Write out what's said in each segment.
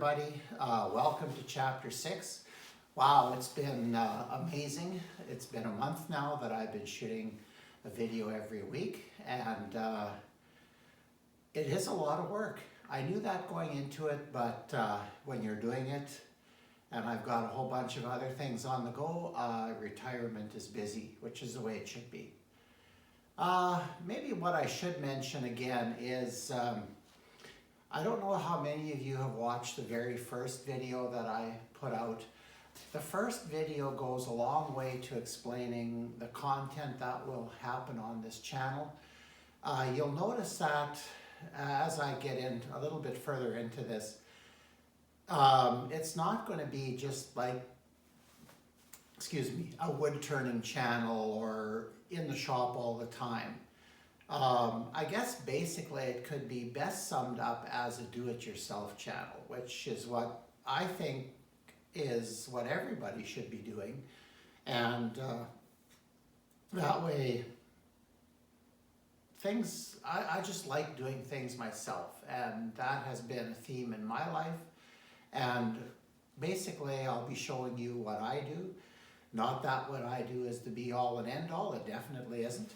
everybody. Welcome to Chapter 6. Wow, it's been amazing. It's been a month now that I've been shooting a video every week, and it is a lot of work. I knew that going into it, but when you're doing it, and I've got a whole bunch of other things on the go, retirement is busy, which is the way it should be. Maybe what I should mention again is I don't know how many of you have watched the very first video that I put out. The first video goes a long way to explaining the content that will happen on this channel. You'll notice that as I get in a little bit further into this, it's not going to be just like, a wood turning channel or in the shop all the time. I guess basically it could be best summed up as a do-it-yourself channel, which is what I think is what everybody should be doing. And that way, I just like doing things myself, and that has been a theme in my life. And basically I'll be showing you what I do. Not that what I do is the be-all and end-all, it definitely isn't.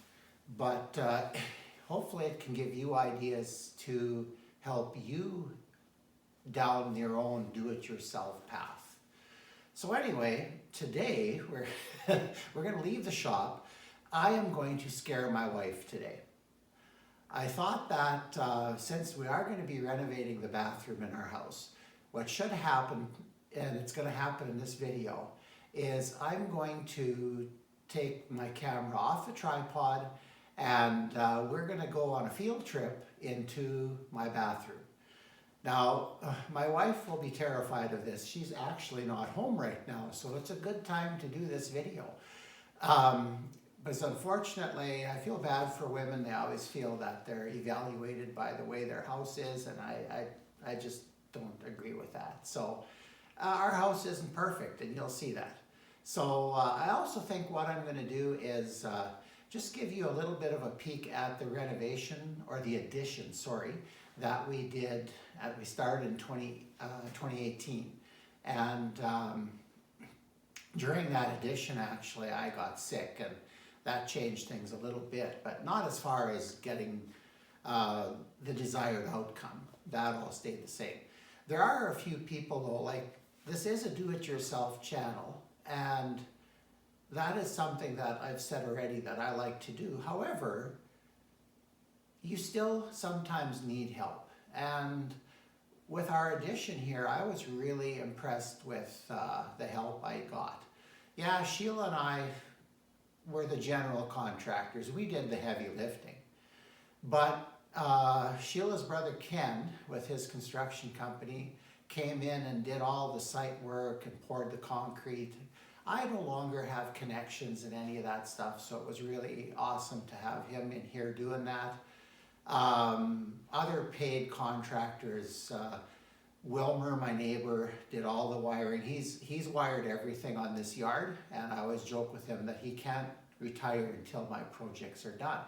But hopefully it can give you ideas to help you down your own do-it-yourself path. So anyway, today we're going to leave the shop. I am going to scare my wife today. I thought that since we are going to be renovating the bathroom in our house, what should happen, and it's going to happen in this video, is I'm going to take my camera off the tripod and we're going to go on a field trip into my bathroom. Now, my wife will be terrified of this. She's actually not home right now, so it's a good time to do this video. But unfortunately, I feel bad for women. They always feel that they're evaluated by the way their house is, and I just don't agree with that. So our house isn't perfect, and you'll see that. So I also think what I'm going to do is just give you a little bit of a peek at the renovation, or the addition, sorry, that we did, we started in 2018. And during that addition, actually, I got sick, and that changed things a little bit, but not as far as getting the desired outcome. That all stayed the same. There are a few people, though, like, this is a do-it-yourself channel, and that is something that I've said already that I like to do. However, you still sometimes need help. And with our addition here, I was really impressed with the help I got. Yeah, Sheila and I were the general contractors. We did the heavy lifting. But Sheila's brother Ken, with his construction company, came in and did all the site work and poured the concrete. I no longer have connections in any of that stuff, so it was really awesome to have him in here doing that. Other paid contractors, Wilmer, my neighbor, did all the wiring. He's wired everything on this yard, and I always joke with him that he can't retire until my projects are done.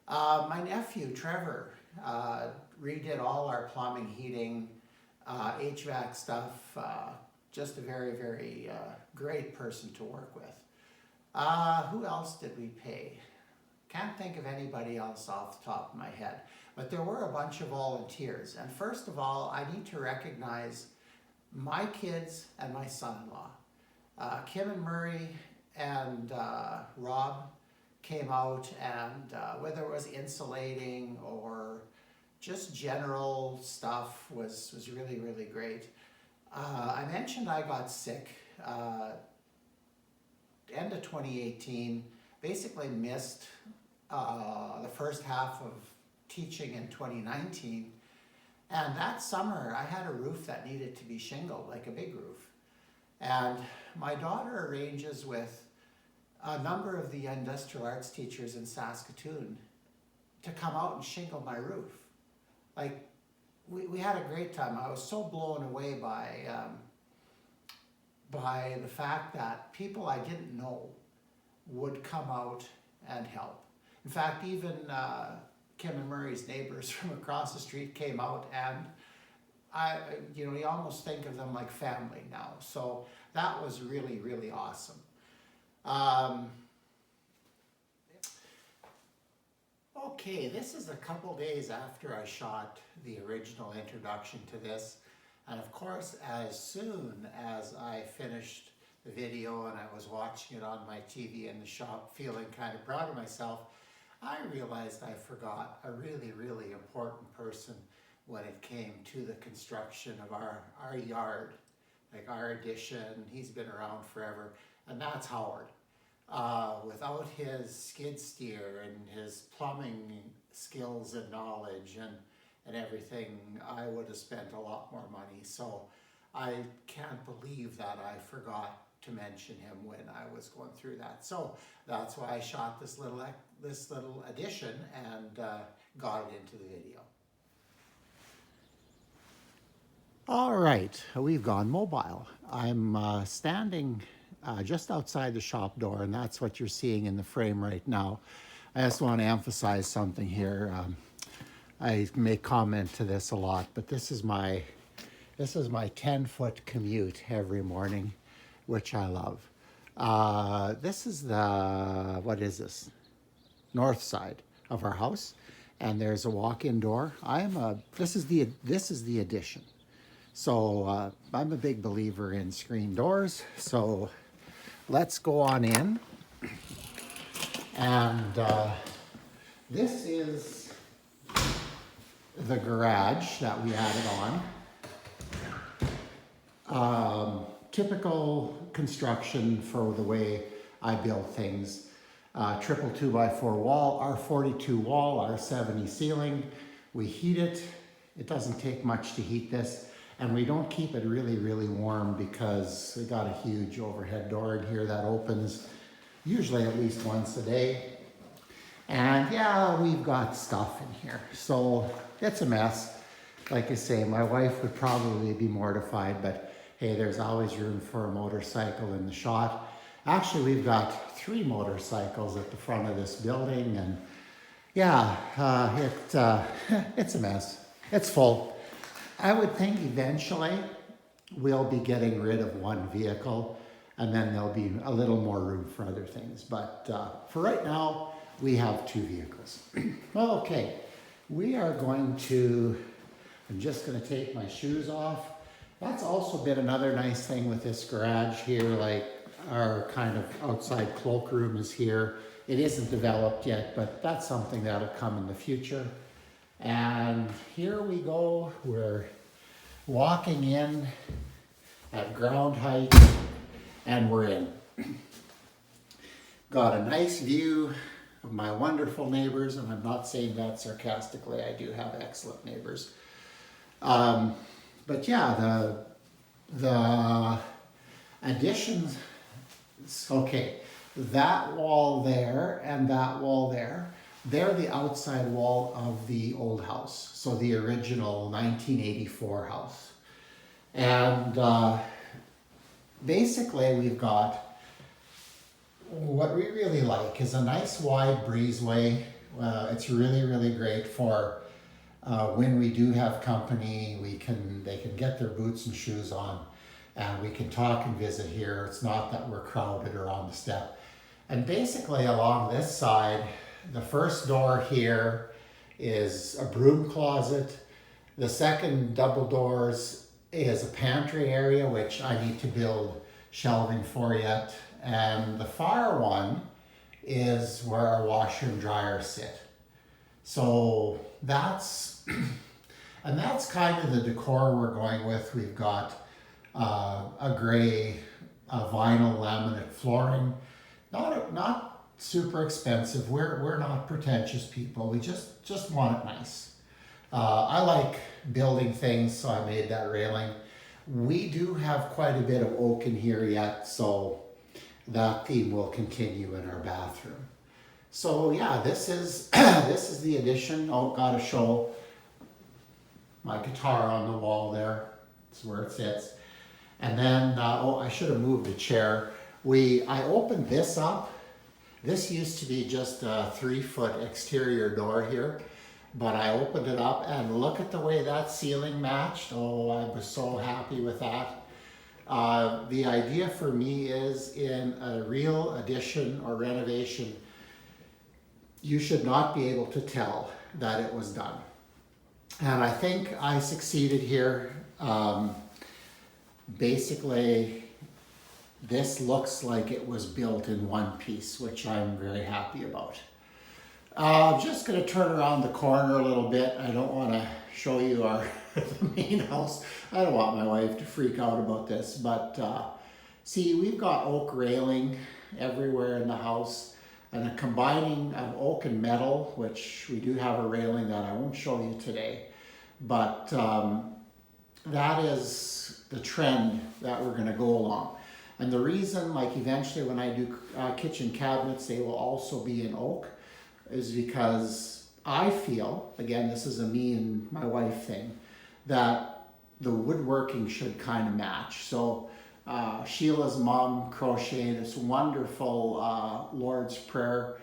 My nephew, Trevor, redid all our plumbing, heating, HVAC stuff. Just a very, very great person to work with. Who else did we pay? Can't think of anybody else off the top of my head. But there were a bunch of volunteers. And first of all, I need to recognize my kids and my son-in-law. Kim and Murray and Rob came out, and whether it was insulating or just general stuff was really, really great. I mentioned I got sick end of 2018, basically missed the first half of teaching in 2019. And that summer I had a roof that needed to be shingled, like a big roof. And my daughter arranges with a number of the industrial arts teachers in Saskatoon to come out and shingle my roof. Like, we had a great time. I was so blown away by the fact that people I didn't know would come out and help. In fact, even Kim and Murray's neighbors from across the street came out, and you almost think of them like family now. So that was really, really awesome. Okay, this is a couple days after I shot the original introduction to this. And of course, as soon as I finished the video and I was watching it on my TV in the shop, feeling kind of proud of myself, I realized I forgot a really, really important person when it came to the construction of our yard, like our addition. He's been around forever, and that's Howard. Without his skid steer and his plumbing skills and knowledge and everything, I would have spent a lot more money. So I can't believe that I forgot to mention him when I was going through that. So that's why I shot this little addition and got it into the video. All right, we've gone mobile. I'm standing just outside the shop door, and that's what you're seeing in the frame right now. I just want to emphasize something here. I make comment to this a lot, but this is my 10-foot commute every morning, which I love. This is the, what is this? North side of our house, and there's a walk-in door. This is the addition. So I'm a big believer in screen doors. So let's go on in. And this is the garage that we added on. Typical construction for the way I build things. Triple 2x4 wall, R42 wall, R70 ceiling. We heat it. It doesn't take much to heat this. And we don't keep it really, really warm because we got a huge overhead door in here that opens usually at least once a day. And yeah, we've got stuff in here. So it's a mess. Like I say, my wife would probably be mortified, but hey, there's always room for a motorcycle in the shot. Actually, we've got 3 motorcycles at the front of this building, and yeah, it's a mess. It's full. I would think eventually we'll be getting rid of 1 vehicle, and then there'll be a little more room for other things. But for right now, we have 2 vehicles. Okay, we are going to, I'm just going to take my shoes off. That's also been another nice thing with this garage here, like our kind of outside cloakroom is here. It isn't developed yet, but that's something that'll come in the future. And here we go, we're walking in at ground height, and we're in. Got a nice view of my wonderful neighbors, and I'm not saying that sarcastically, I do have excellent neighbors. But yeah, the additions, okay, that wall there and that wall there, they're the outside wall of the old house. So the original 1984 house. And basically we've got, what we really like is a nice wide breezeway. It's really, really great for when we do have company. They can get their boots and shoes on, and we can talk and visit here. It's not that we're crowded or on the step. And basically along this side, the first door here is a broom closet. The second double doors is a pantry area, which I need to build shelving for yet. And the far one is where our washer and dryer sit. So that's, and that's kind of the decor we're going with. We've got a gray vinyl laminate flooring. Not super expensive. We're not pretentious people. We just want it nice. I like building things, so I made that railing. We do have quite a bit of oak in here yet, so that theme will continue in our bathroom. So yeah, this is this is the addition. Oh, gotta show my guitar on the wall there. It's where it sits. And then, oh, I should have moved a chair. I opened this up. This used to be just a 3-foot exterior door here, but I opened it up and look at the way that ceiling matched. Oh, I was so happy with that. The idea for me is in a real addition or renovation, you should not be able to tell that it was done. And I think I succeeded here. Basically, this looks like it was built in one piece, which I'm very happy about. I'm just going to turn around the corner a little bit. I don't want to show you our the main house. I don't want my wife to freak out about this, but see, we've got oak railing everywhere in the house, and a combining of oak and metal, which we do have a railing that I won't show you today, but that is the trend that we're going to go along. And the reason, like eventually when I do kitchen cabinets, they will also be in oak, is because I feel, again, this is a me and my wife thing, that the woodworking should kind of match. So Sheila's mom crocheted this wonderful Lord's Prayer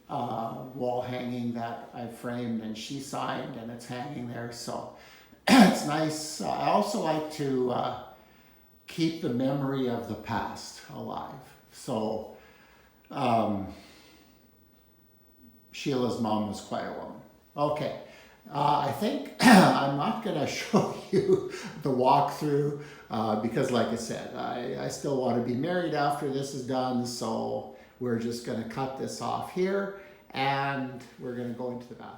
wall hanging that I framed, and she signed, and it's hanging there. So it's nice. I also like to keep the memory of the past alive. So Sheila's mom was quite a woman. Okay, I think I'm not going to show you the walkthrough because, like I said, I still want to be married after this is done, so we're just going to cut this off here and we're going to go into the bathroom.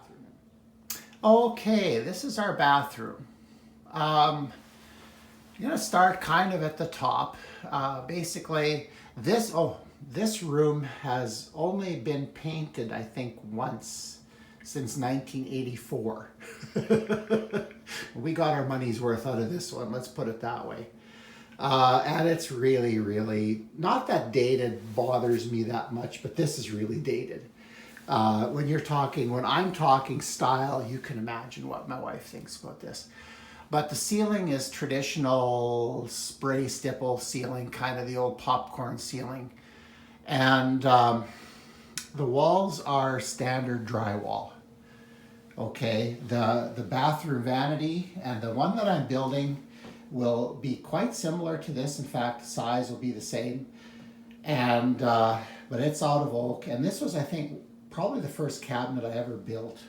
Okay, this is our bathroom. I'm going to start kind of at the top. Basically, this room has only been painted, I think, once since 1984. We got our money's worth out of this one, let's put it that way. And it's really, really, not that dated bothers me that much, but this is really dated. When I'm talking style, you can imagine what my wife thinks about this. But the ceiling is traditional spray stipple ceiling, kind of the old popcorn ceiling. And the walls are standard drywall. Okay, the bathroom vanity and the one that I'm building will be quite similar to this. In fact, the size will be the same. And but it's out of oak. And this was, I think, probably the first cabinet I ever built.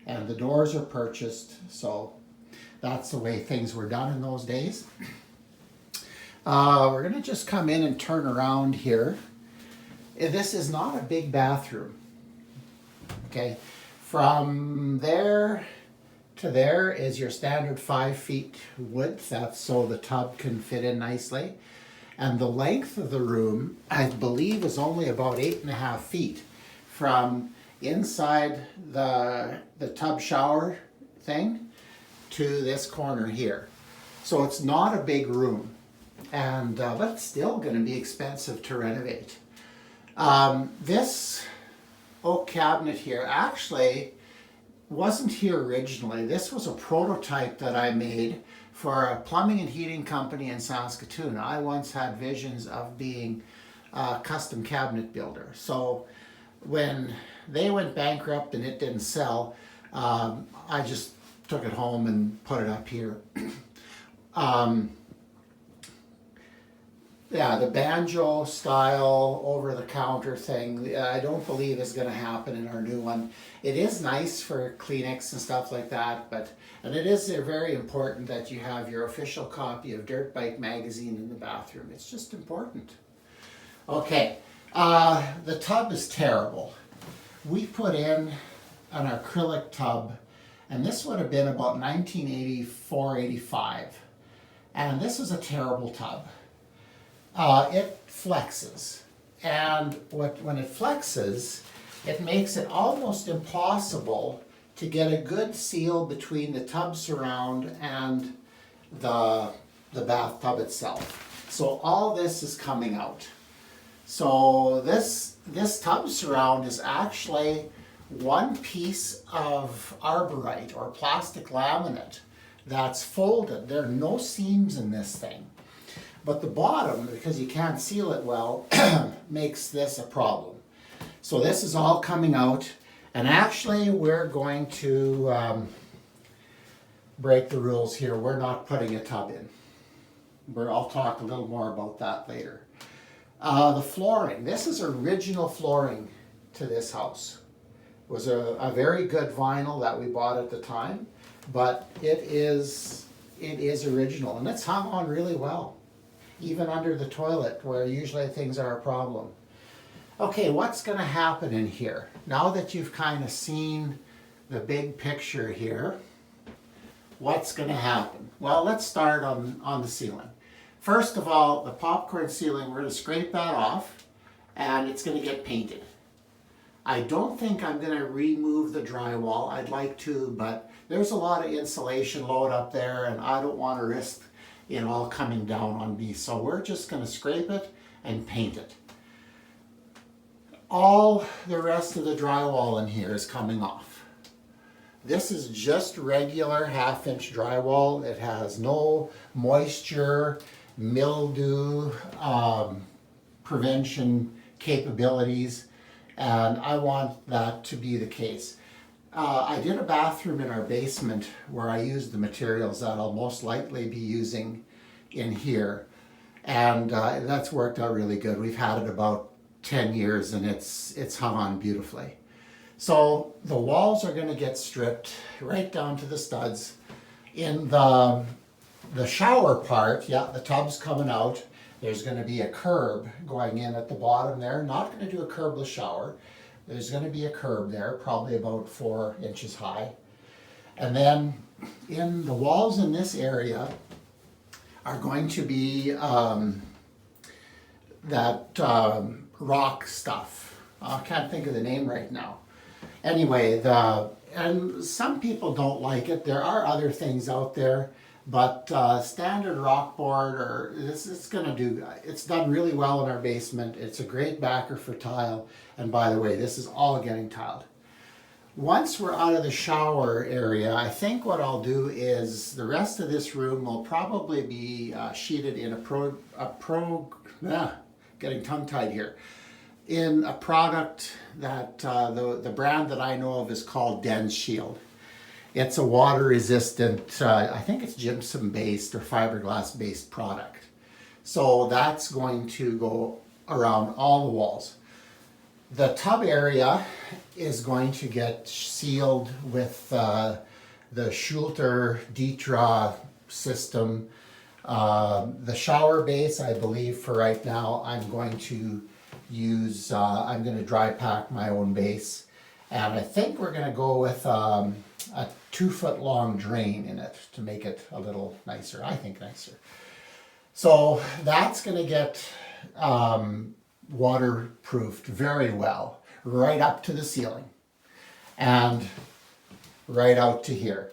And the doors are purchased, so that's the way things were done in those days. We're going to just come in and turn around here. This is not a big bathroom. Okay, from there to there is your standard 5 feet width. That's so the tub can fit in nicely. And the length of the room, I believe, is only about 8.5 feet from inside the tub shower thing to this corner here. So it's not a big room, and but it's still going to be expensive to renovate. This oak cabinet here actually wasn't here originally. This was a prototype that I made for a plumbing and heating company in Saskatoon. I once had visions of being a custom cabinet builder. So when they went bankrupt and it didn't sell, I just took it home and put it up here. Yeah, the banjo style over the counter thing, I don't believe is going to happen in our new one. It is nice for Kleenex and stuff like that, and it is very important that you have your official copy of Dirt Bike magazine in the bathroom. It's just important. Okay, the tub is terrible. We put in an acrylic tub, and this would have been about 1984-85, and this is a terrible tub. It flexes, and when it flexes, it makes it almost impossible to get a good seal between the tub surround and the bathtub itself. So all this is coming out. So this tub surround is actually one piece of arborite or plastic laminate that's folded. There are no seams in this thing. But the bottom, because you can't seal it well, makes this a problem. So this is all coming out, And actually, we're going to break the rules here. We're not putting a tub in. I'll talk a little more about that later. The flooring. This is original flooring to this house. It was a very good vinyl that we bought at the time, but it is original, and it's hung on really well, even under the toilet where usually things are a problem. Okay, what's going to happen in here? Now that you've kind of seen the big picture here, what's going to happen? Well, let's start on the ceiling. First of all, the popcorn ceiling, we're going to scrape that off, and it's going to get painted. I don't think I'm going to remove the drywall. I'd like to, but there's a lot of insulation load up there, and I don't want to risk it all coming down on me. So we're just going to scrape it and paint it. All the rest of the drywall in here is coming off. This is just regular 1/2-inch drywall. It has no moisture, mildew prevention capabilities, and I want that to be the case. I did a bathroom in our basement where I used the materials that I'll most likely be using in here, and that's worked out really good. We've had it about 10 years and it's hung on beautifully. So the walls are going to get stripped right down to the studs. In the shower part, yeah, the tub's coming out. There's going to be a curb going in at the bottom there. Not going to do a curbless shower. There's going to be a curb there, probably about 4 inches high. And then in the walls in this area are going to be rock stuff. I can't think of the name right now. Anyway, and some people don't like it. There are other things out there, but standard rock board, or it's done really well in our basement. It's a great backer for tile. And by the way, this is all getting tiled. Once we're out of the shower area, I think what I'll do is the rest of this room will probably be sheeted in getting tongue-tied here, in a product that the brand that I know of is called Den Shield. It's a water-resistant, I think it's gypsum-based or fiberglass-based product. So that's going to go around all the walls. The tub area is going to get sealed with the Schulter Ditra system. The shower base, I believe for right now, I'm going to use, I'm going to dry pack my own base. And I think we're going to go with a 2-foot long drain in it to make it a little nicer, I think nicer. So that's going to get waterproofed very well, right up to the ceiling and right out to here.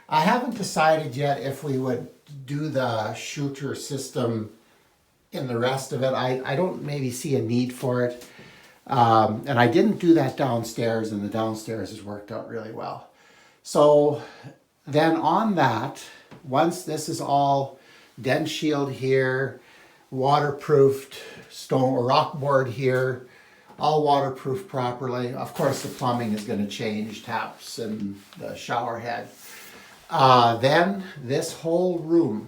I haven't decided yet if we would do the shooter system in the rest of it. I don't maybe see a need for it. And I didn't do that downstairs, and the downstairs has worked out really well. So then on that, once this is all Den Shield here, waterproofed stone or rock board here, all waterproof properly. Of course, the plumbing is going to change, taps and the shower head. Then this whole room,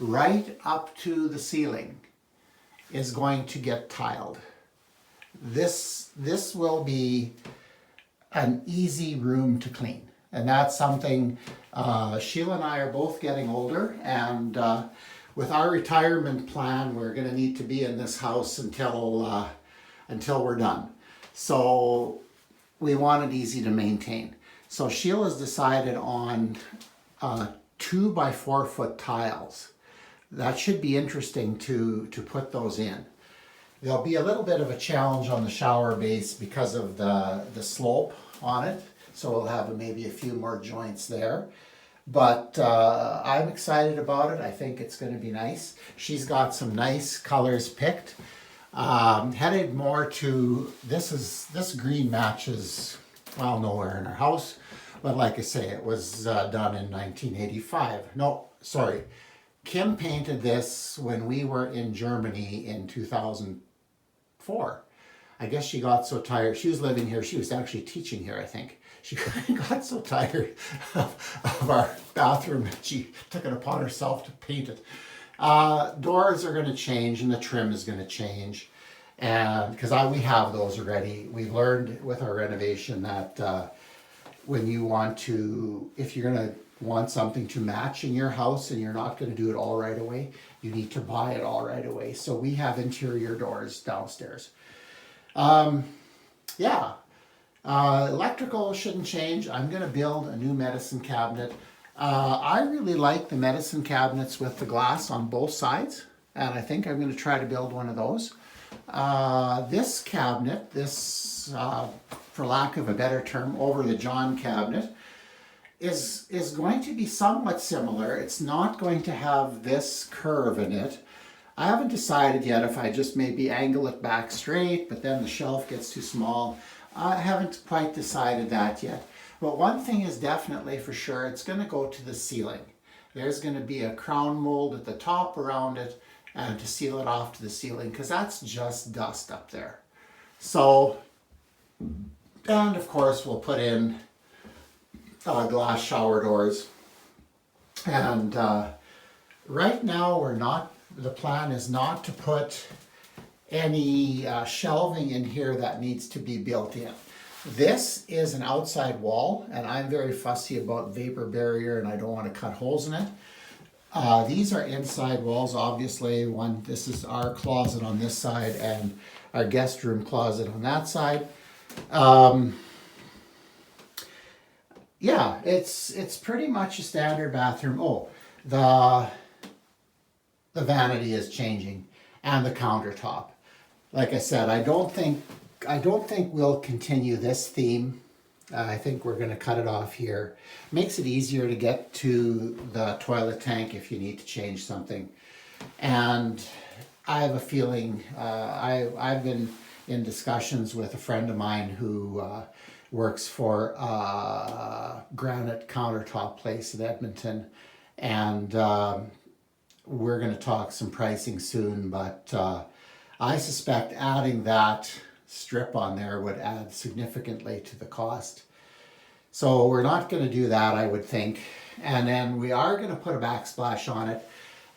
right up to the ceiling, is going to get tiled. This will be an easy room to clean, and that's something Sheila and I are both getting older, and with our retirement plan, we're going to need to be in this house until we're done. So we want it easy to maintain. So Sheila's decided on 2 by 4 foot tiles. That should be interesting to put those in. There'll be a little bit of a challenge on the shower base because of the slope on it. So we'll have maybe a few more joints there. But I'm excited about it. I think it's going to be nice. She's got some nice colors picked. Headed more to, this green matches, well, nowhere in our house. But like I say, it was done in 1985. No, sorry. Kim painted this when we were in Germany in 2004. I guess she got so tired. She was living here. She was actually teaching here, I think. She got so tired of our bathroom that she took it upon herself to paint it. Doors are going to change and the trim is going to change. And because we have those already. We learned with our renovation that when you want to, if you're going to want something to match in your house and you're not going to do it all right away, you need to buy it all right away. So we have interior doors downstairs. Yeah, electrical shouldn't change. I'm going to build a new medicine cabinet. I really like the medicine cabinets with the glass on both sides, and I think I'm going to try to build one of those. This cabinet, for lack of a better term, over the John cabinet, is going to be somewhat similar. It's not going to have this curve in it. I haven't decided yet if I just maybe angle it back straight, but then the shelf gets too small. I haven't quite decided that yet. But one thing is definitely for sure, it's going to go to the ceiling. There's going to be a crown mold at the top around it and to seal it off to the ceiling, because that's just dust up there. So, and of course we'll put in glass shower doors. And right now the plan is not to put any shelving in here that needs to be built in. This is an outside wall, and I'm very fussy about vapor barrier and I don't want to cut holes in it. These are inside walls, obviously. This is our closet on this side and our guest room closet on that side. Yeah, it's pretty much a standard bathroom. Oh, the vanity is changing and the countertop. Like I said, I don't think we'll continue this theme. I think we're going to cut it off here. Makes it easier to get to the toilet tank if you need to change something. And I have a feeling, I've been in discussions with a friend of mine who works for a granite countertop place in Edmonton, and we're going to talk some pricing soon, but I suspect adding that strip on there would add significantly to the cost. So we're not going to do that, I would think. And then we are going to put a backsplash on it.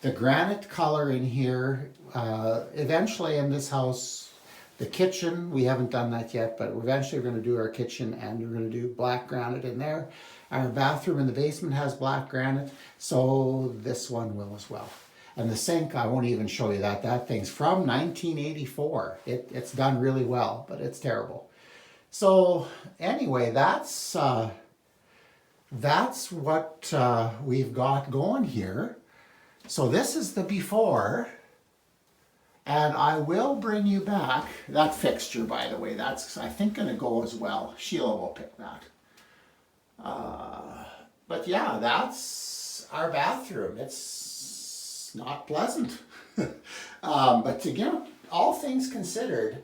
The granite color in here, eventually in this house, the kitchen, we haven't done that yet, but eventually we're going to do our kitchen and we're going to do black granite in there. Our bathroom in the basement has black granite, so this one will as well. And the sink, I won't even show you that. That thing's from 1984. It's done really well, but it's terrible. So anyway, that's what we've got going here. So this is the before, and I will bring you back that fixture, by the way. That's, I think, going to go as well. Sheila will pick that. But yeah, that's our bathroom. It's not pleasant. But again, all things considered,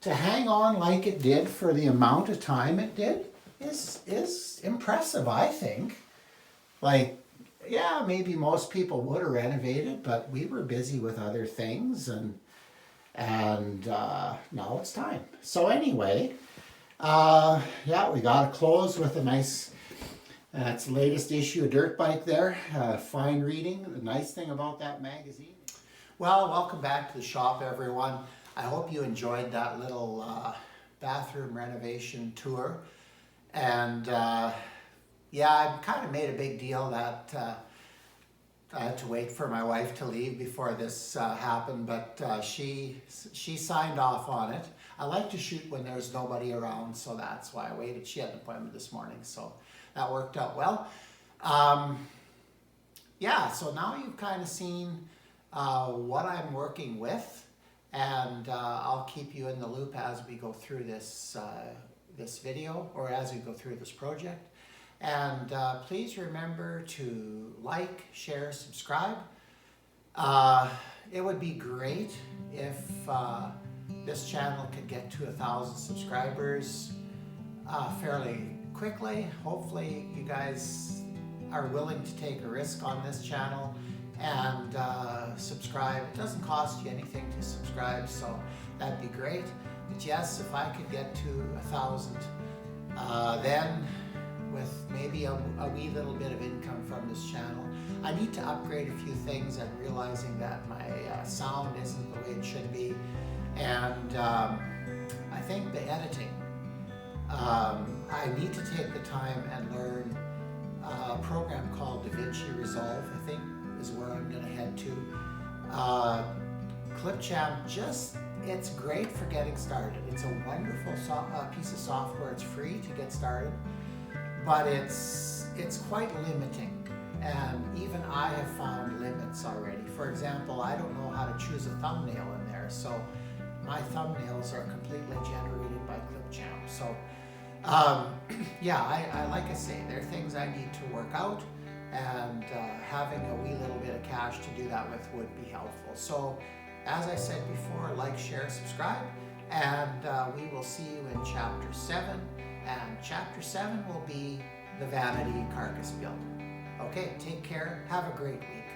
to hang on like it did for the amount of time it did is impressive, I think. Like, yeah, maybe most people would have renovated, but we were busy with other things, and now it's time. So anyway, yeah, we got to close with a nice, that's the latest issue of Dirt Bike there. Fine reading. The nice thing about that magazine. Well, welcome back to the shop, everyone. I hope you enjoyed that little bathroom renovation tour. And yeah, I kind of made a big deal that I had to wait for my wife to leave before this happened, but she signed off on it. I like to shoot when there's nobody around, so that's why I waited. She had an appointment this morning, so that worked out well. Yeah, so now you've kind of seen what I'm working with, and I'll keep you in the loop as we go through this this video, or as we go through this project. And please remember to like, share, subscribe. It would be great if this channel could get to 1,000 subscribers fairly quickly. Hopefully you guys are willing to take a risk on this channel and subscribe. It doesn't cost you anything to subscribe, so that'd be great. But yes, if I could get to 1,000, then with maybe a wee little bit of income from this channel. I need to upgrade a few things. I'm realizing that my sound isn't the way it should be. And I think the editing, I need to take the time and learn a program called DaVinci Resolve, I think is where I'm gonna head to. Clipchamp, it's great for getting started. It's a wonderful piece of software. It's free to get started, but it's quite limiting. And even I have found limits already. For example, I don't know how to choose a thumbnail in there, so my thumbnails are completely generated by Clipchamp. So yeah, I like I say, there are things I need to work out, and having a wee little bit of cash to do that with would be helpful. So as I said before, like, share, subscribe, and we will see you in Chapter 7. And Chapter 7 will be the vanity carcass builder. Okay, take care. Have a great week.